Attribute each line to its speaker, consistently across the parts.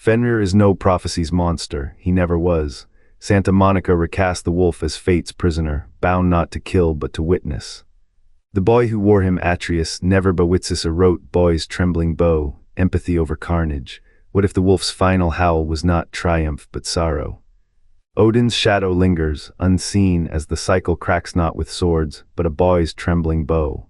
Speaker 1: Fenrir is no prophecy's monster, he never was. Santa Monica recast the wolf as fate's prisoner, bound not to kill but to witness. The boy who wore him Atreus never bewitzes a rote boy's trembling bow, empathy over carnage. What if the wolf's final howl was not triumph but sorrow? Odin's shadow lingers, unseen as the cycle cracks not with swords, but a boy's trembling bow.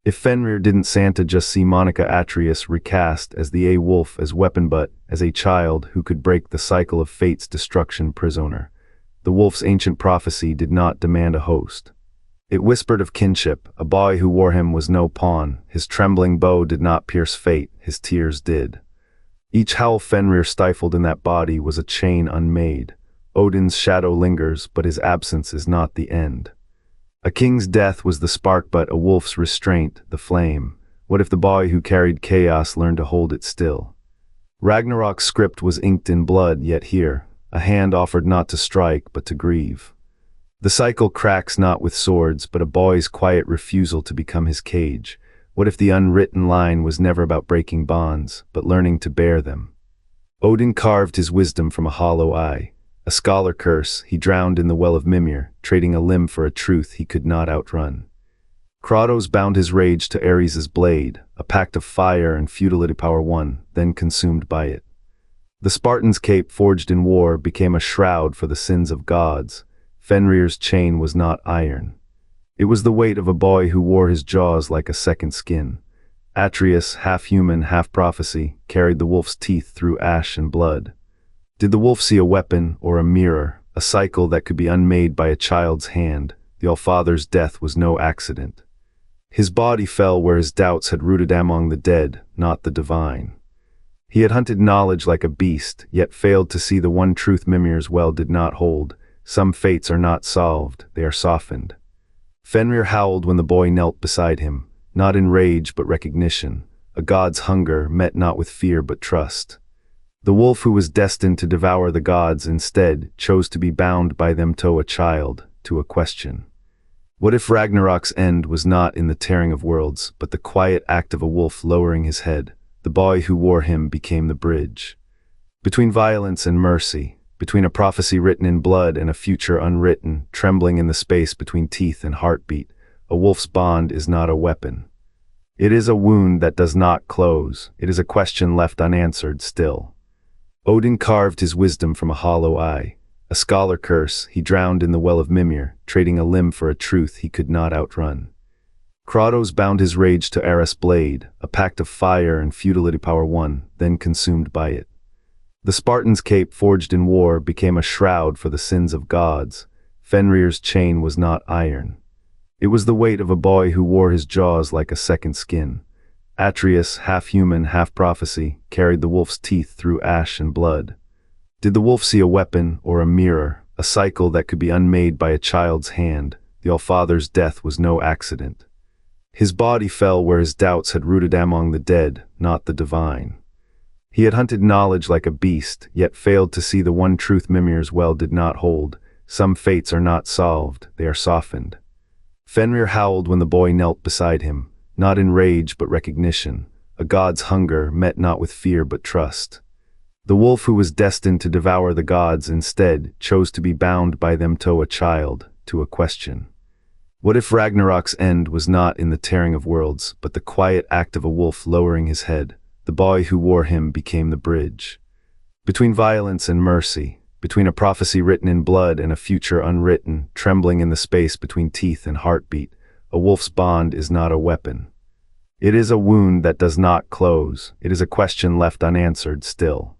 Speaker 1: If Fenrir didn't Santa just see Monica Atreus recast as the wolf as weapon but as a child who could break the cycle of fate's destruction prisoner? The wolf's ancient prophecy did not demand a host. It whispered of kinship, a boy who wore him was no pawn, his trembling bow did not pierce fate, his tears did. Each howl Fenrir stifled in that body was a chain unmade. Odin's shadow lingers, but his absence is not the end. A king's death was the spark but a wolf's restraint, the flame. What if the boy who carried chaos learned to hold it still? Ragnarok's script was inked in blood, yet here, a hand offered not to strike but to grieve. The cycle cracks not with swords, but a boy's quiet refusal to become his cage. What if the unwritten line was never about breaking bonds, but learning to bear them? Odin carved his wisdom from a hollow eye. A scholar curse, he drowned in the well of Mimir, trading a limb for a truth he could not outrun. Kratos bound his rage to Ares' blade, a pact of fire and futility power won, then consumed by it. The Spartan's cape forged in war became a shroud for the sins of gods. Fenrir's chain was not iron. It was the weight of a boy who wore his jaws like a second skin. Atreus, half human, half prophecy, carried the wolf's teeth through ash and blood. Did the wolf see a weapon or a mirror, a cycle that could be unmade by a child's hand? The All-Father's death was no accident. His body fell where his doubts had rooted among the dead, not the divine. He had hunted knowledge like a beast, yet failed to see the one truth Mimir's well did not hold. Some fates are not solved, they are softened. Fenrir howled when the boy knelt beside him, not in rage but recognition. A god's hunger met not with fear but trust. The wolf who was destined to devour the gods instead chose to be bound by them to a child, to a question. What if Ragnarok's end was not in the tearing of worlds, but the quiet act of a wolf lowering his head? The boy who wore him became the bridge. Between violence and mercy, between a prophecy written in blood and a future unwritten, trembling in the space between teeth and heartbeat, a wolf's bond is not a weapon. It is a wound that does not close, it is a question left unanswered still. Odin carved his wisdom from a hollow eye. A scholar curse, he drowned in the well of Mimir, trading a limb for a truth he could not outrun. Kratos bound his rage to Ares' blade, a pact of fire and futility power won, then consumed by it. The Spartan's cape forged in war became a shroud for the sins of gods. Fenrir's chain was not iron. It was the weight of a boy who wore his jaws like a second skin. Atreus, half human, half prophecy, carried the wolf's teeth through ash and blood. Did the wolf see a weapon or a mirror, a cycle that could be unmade by a child's hand? The All-Father's death was no accident. His body fell where his doubts had rooted among the dead, not the divine. He had hunted knowledge like a beast, yet failed to see the one truth Mimir's well did not hold. Some fates are not solved, they are softened. Fenrir howled when the boy knelt beside him, not in rage but recognition. A god's hunger met not with fear but trust. The wolf who was destined to devour the gods instead chose to be bound by them to a child, to a question. What if Ragnarok's end was not in the tearing of worlds, but the quiet act of a wolf lowering his head? The boy who wore him became the bridge. Between violence and mercy, between a prophecy written in blood and a future unwritten, trembling in the space between teeth and heartbeat, a wolf's bond is not a weapon. It is a wound that does not close, it is a question left unanswered still.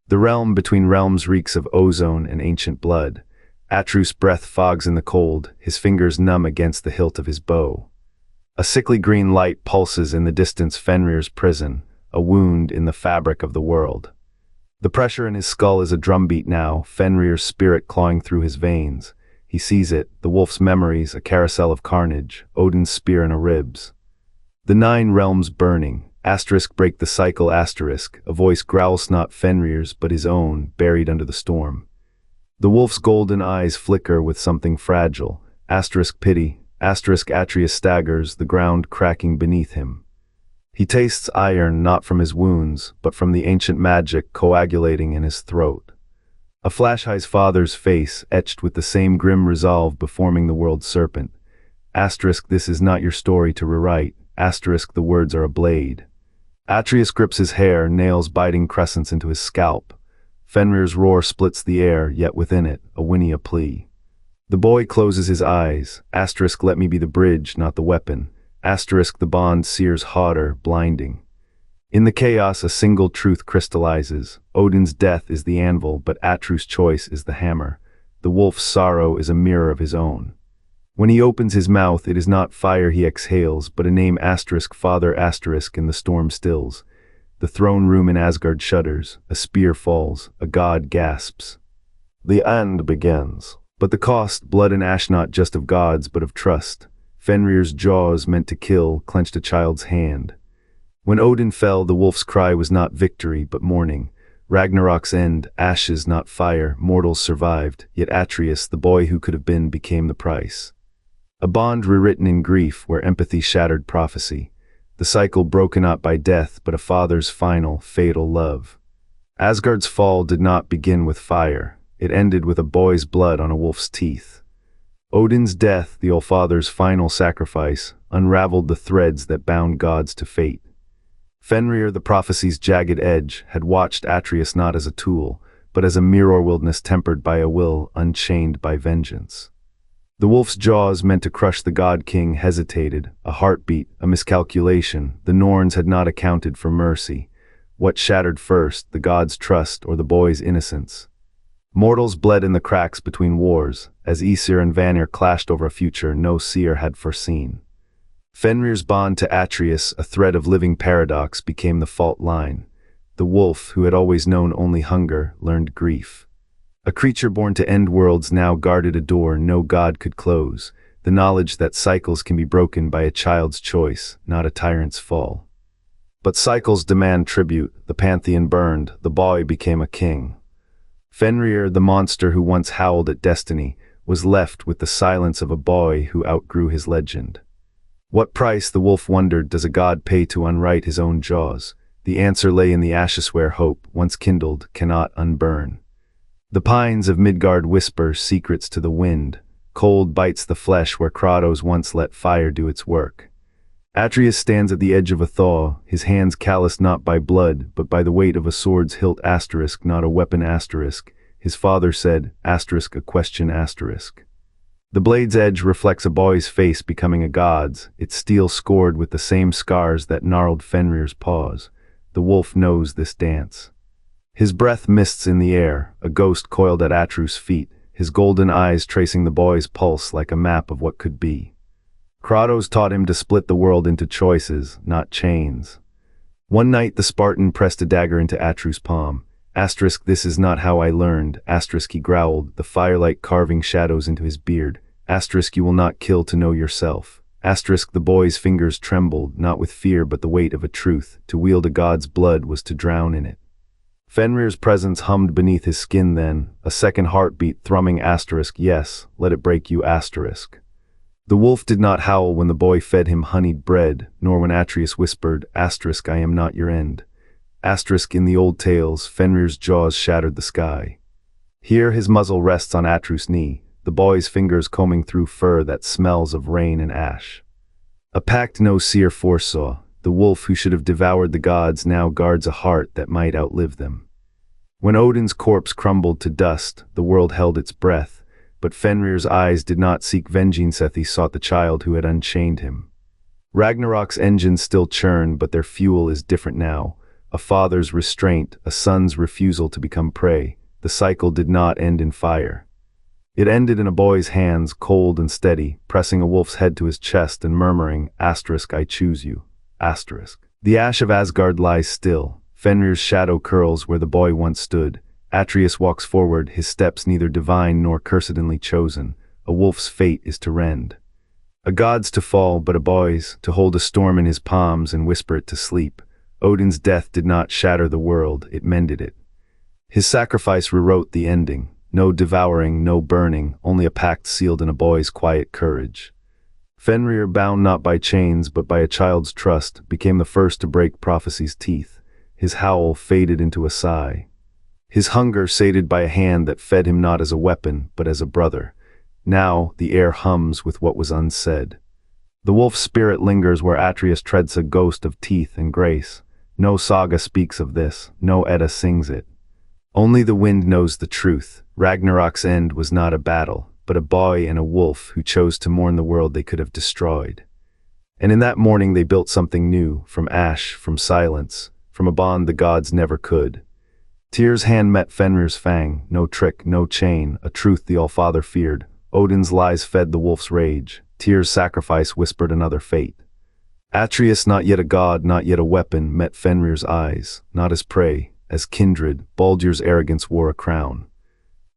Speaker 1: The realm between realms reeks of ozone and ancient blood. Atreus' breath fogs in the cold, his fingers numb against the hilt of his bow. A sickly green light pulses in the distance Fenrir's prison, a wound in the fabric of the world. The pressure in his skull is a drumbeat now, Fenrir's spirit clawing through his veins. He sees it, the wolf's memories, a carousel of carnage, Odin's spear in a ribs. The 9 realms burning, asterisk break the cycle asterisk, a voice growls not Fenrir's but his own, buried under the storm. The wolf's golden eyes flicker with something fragile, asterisk pity, asterisk Atreus staggers, the ground cracking beneath him. He tastes iron not from his wounds, but from the ancient magic coagulating in his throat. A flash hides father's face, etched with the same grim resolve beforming the world's serpent. Asterisk, this is not your story to rewrite. Asterisk, the words are a blade. Atreus grips his hair, nails biting crescents into his scalp. Fenrir's roar splits the air, yet within it, a whinny, a plea. The boy closes his eyes. Asterisk, let me be the bridge, not the weapon. Asterisk, the bond sears hotter, blinding. In the chaos, a single truth crystallizes. Odin's death is the anvil, but Atreus' choice is the hammer. The wolf's sorrow is a mirror of his own. When he opens his mouth, it is not fire he exhales, but a name asterisk, father asterisk, and the storm stills. The throne room in Asgard shudders, a spear falls, a god gasps. The end begins. But the cost, blood and ash not just of gods, but of trust. Fenrir's jaws, meant to kill, clenched a child's hand. When Odin fell, the wolf's cry was not victory, but mourning. Ragnarok's end, ashes, not fire, mortals survived, yet Atreus, the boy who could have been, became the price. A bond rewritten in grief, where empathy shattered prophecy. The cycle broken not by death, but a father's final, fatal love. Asgard's fall did not begin with fire. It ended with a boy's blood on a wolf's teeth. Odin's death, the Allfather's final sacrifice, unraveled the threads that bound gods to fate. Fenrir, the prophecy's jagged edge, had watched Atreus not as a tool, but as a mirror wilderness tempered by a will unchained by vengeance. The wolf's jaws, meant to crush the god-king, hesitated, a heartbeat, a miscalculation. The Norns had not accounted for mercy. What shattered first, the god's trust or the boy's innocence? Mortals bled in the cracks between wars, as Aesir and Vanir clashed over a future no seer had foreseen. Fenrir's bond to Atreus, a thread of living paradox, became the fault line. The wolf, who had always known only hunger, learned grief. A creature born to end worlds now guarded a door no god could close, the knowledge that cycles can be broken by a child's choice, not a tyrant's fall. But cycles demand tribute. The pantheon burned, the boy became a king. Fenrir, the monster who once howled at destiny, was left with the silence of a boy who outgrew his legend. What price, the wolf wondered, does a god pay to unwrite his own jaws? The answer lay in the ashes where hope, once kindled, cannot unburn. The pines of Midgard whisper secrets to the wind. Cold bites the flesh where Kratos once let fire do its work. Atreus stands at the edge of a thaw, his hands calloused not by blood, but by the weight of a sword's hilt asterisk, not a weapon asterisk. His father said, asterisk, a question asterisk. The blade's edge reflects a boy's face becoming a god's, its steel scored with the same scars that gnarled Fenrir's paws. The wolf knows this dance. His breath mists in the air, a ghost coiled at Atreus' feet, his golden eyes tracing the boy's pulse like a map of what could be. Kratos taught him to split the world into choices, not chains. One night the Spartan pressed a dagger into Atreus' palm. Asterisk, this is not how I learned. Asterisk, he growled, the firelight carving shadows into his beard. Asterisk, you will not kill to know yourself. Asterisk, the boy's fingers trembled, not with fear but the weight of a truth. To wield a god's blood was to drown in it. Fenrir's presence hummed beneath his skin then, a second heartbeat thrumming asterisk, yes, let it break you asterisk. The wolf did not howl when the boy fed him honeyed bread, nor when Atreus whispered, asterisk, I am not your end. Asterisk, in the old tales, Fenrir's jaws shattered the sky. Here his muzzle rests on Atreus' knee, the boy's fingers combing through fur that smells of rain and ash. A pact no seer foresaw. The wolf who should have devoured the gods now guards a heart that might outlive them. When Odin's corpse crumbled to dust, the world held its breath, but Fenrir's eyes did not seek vengeance, he sought the child who had unchained him. Ragnarok's engines still churn, but their fuel is different now. A father's restraint, a son's refusal to become prey. The cycle did not end in fire. It ended in a boy's hands, cold and steady, pressing a wolf's head to his chest and murmuring, asterisk, I choose you. Asterisk. The ash of Asgard lies still. Fenrir's shadow curls where the boy once stood. Atreus walks forward, his steps neither divine nor cursedly chosen. A wolf's fate is to rend. A god's to fall, but a boy's, to hold a storm in his palms and whisper it to sleep. Odin's death did not shatter the world, it mended it. His sacrifice rewrote the ending. No devouring, no burning, only a pact sealed in a boy's quiet courage. Fenrir, bound not by chains but by a child's trust, became the first to break prophecy's teeth. His howl faded into a sigh. His hunger sated by a hand that fed him not as a weapon, but as a brother. Now the air hums with what was unsaid. The wolf's spirit lingers where Atreus treads a ghost of teeth and grace. No saga speaks of this, no Edda sings it. Only the wind knows the truth. Ragnarok's end was not a battle, but a boy and a wolf who chose to mourn the world they could have destroyed. And in that morning they built something new, from ash, from silence, from a bond the gods never could. Tyr's hand met Fenrir's fang, no trick, no chain, a truth the Allfather feared. Odin's lies fed the wolf's rage. Tyr's sacrifice whispered another fate. Atreus, not yet a god, not yet a weapon, met Fenrir's eyes, not as prey, as kindred. Baldur's arrogance wore a crown.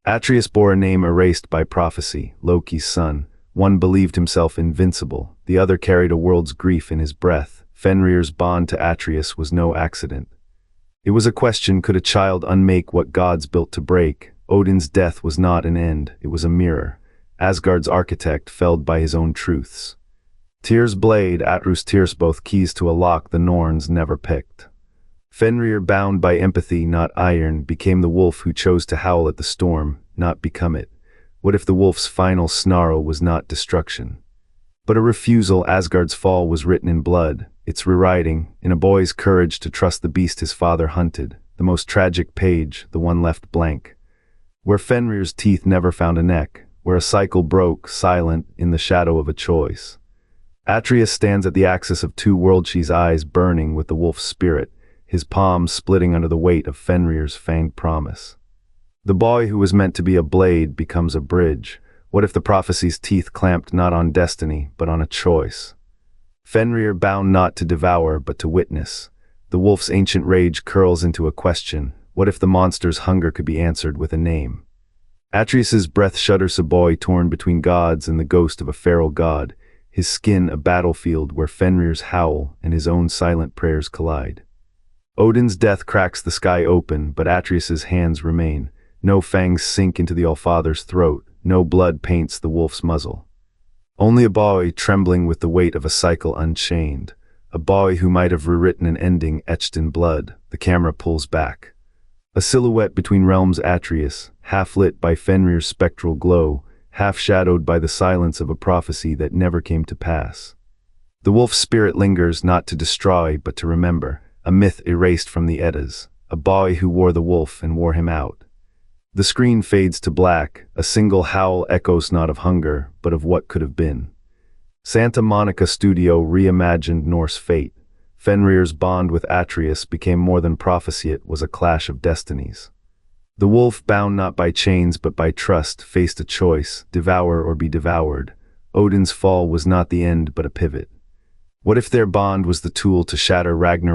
Speaker 1: Atreus bore a name erased by prophecy, Loki's son. One believed himself invincible, the other carried a world's grief in his breath. Fenrir's bond to Atreus was no accident. It was a question: could a child unmake what gods built to break? Odin's death was not an end, it was a mirror. Asgard's architect felled by his own truths. Tyr's blade, Atreus' Tyr's, both keys to a lock the Norns never picked. Fenrir, bound by empathy, not iron, became the wolf who chose to howl at the storm, not become it. What if the wolf's final snarl was not destruction, but a refusal? Asgard's fall was written in blood, its rewriting, in a boy's courage to trust the beast his father hunted. The most tragic page, the one left blank. Where Fenrir's teeth never found a neck, where a cycle broke, silent, in the shadow of a choice. Atreus stands at the axis of two worlds, his eyes burning with the wolf's spirit, his palms splitting under the weight of Fenrir's fanged promise. The boy who was meant to be a blade becomes a bridge. What if the prophecy's teeth clamped not on destiny, but on a choice? Fenrir, bound not to devour, but to witness. The wolf's ancient rage curls into a question. What if the monster's hunger could be answered with a name? Atreus's breath shudders, a boy torn between gods and the ghost of a feral god, his skin a battlefield where Fenrir's howl and his own silent prayers collide. Odin's death cracks the sky open, but Atreus's hands remain. No fangs sink into the Allfather's throat, no blood paints the wolf's muzzle. Only a boy trembling with the weight of a cycle unchained, a boy who might have rewritten an ending etched in blood. The camera pulls back. A silhouette between realms, Atreus, half lit by Fenrir's spectral glow, half shadowed by the silence of a prophecy that never came to pass. The wolf's spirit lingers, not to destroy but to remember, a myth erased from the Eddas, a boy who wore the wolf and wore him out. The screen fades to black, a single howl echoes not of hunger, but of what could have been. Santa Monica Studio reimagined Norse fate. Fenrir's bond with Atreus became more than prophecy, it was a clash of destinies. The wolf, bound not by chains but by trust, faced a choice: devour or be devoured. Odin's fall was not the end but a pivot. What if their bond was the tool to shatter Ragnarok?